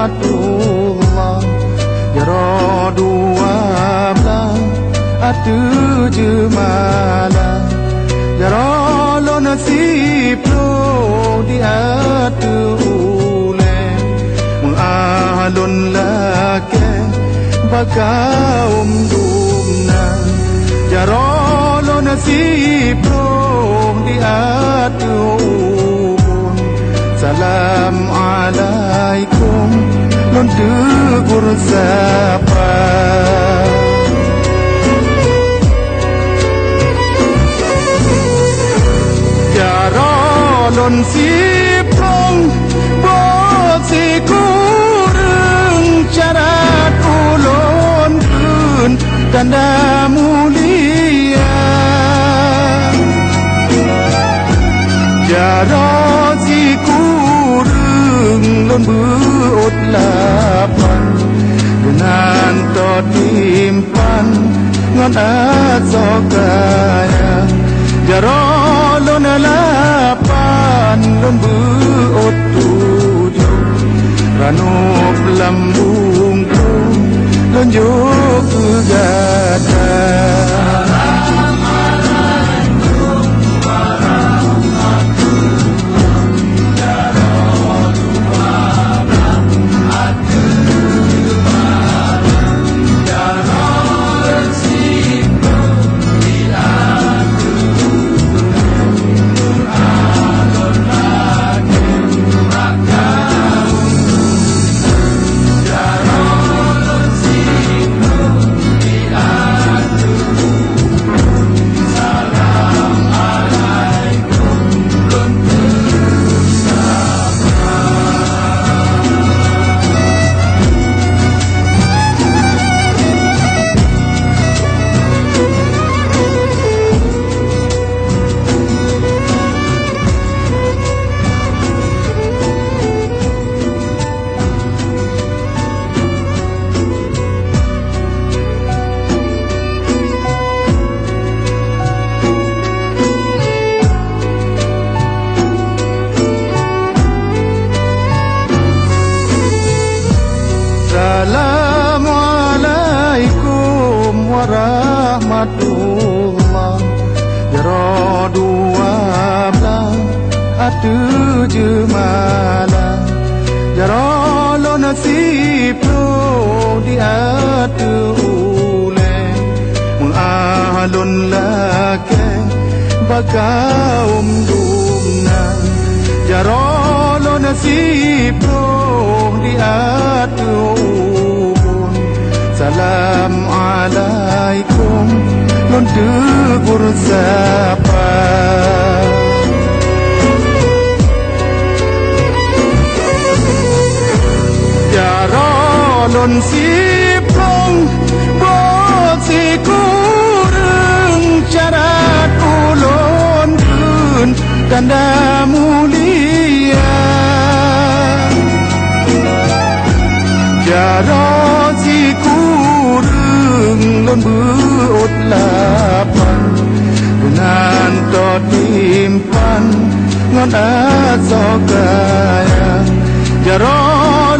rahmatullah ya dua belah atu jemala ya lo nasib lo di atu ule mengalun lake bakaum dumna ya lo nasib lo di atu salam alaikum lon tegur sapa ya lon siprong bo si kurang cara kulon kun tanda mulia ya si kurang lon beut lapan dengan totimpan ngon asokaya jaro lon lapan lon beut tujuh ranop lambung lon juk gada Assalamualaikum warahmatullah ya dua belah atu jemala ya lo nasib lo di atu ule mengalun lake bakaum dumna ya lo nasib lo di atu salam alaikum lon tegur sapa ya lon siprong bo si kurang cara kulon kun tanda mulia ya si kurang lon beut lapan dengan totimpan ngon asokaya ya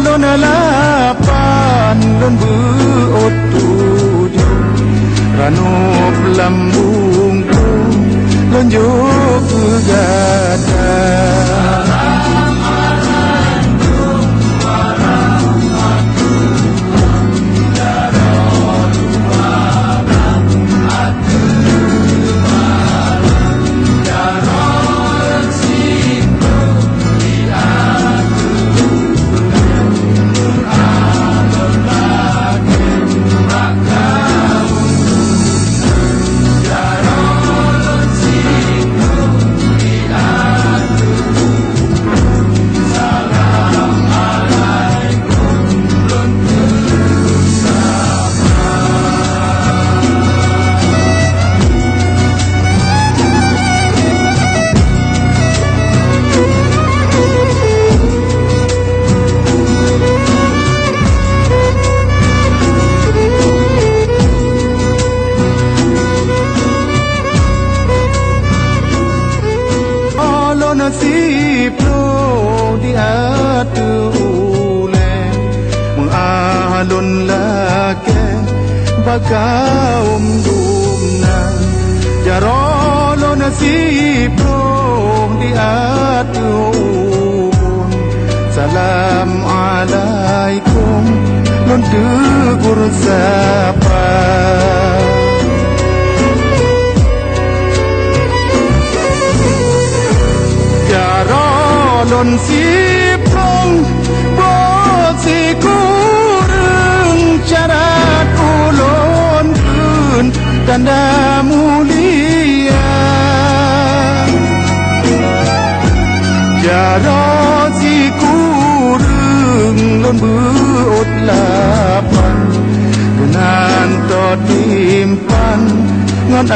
lon lapan lon beut tujuh ranop lambung lon juk gada kaum dumna Jarolo nasib di atun Salam alaikum lon tegur sapa Jarolon siprong bosi kurang syarat ulon kun tanda mulia Jaro si kurang lon beut lapan Genan to timpan ngon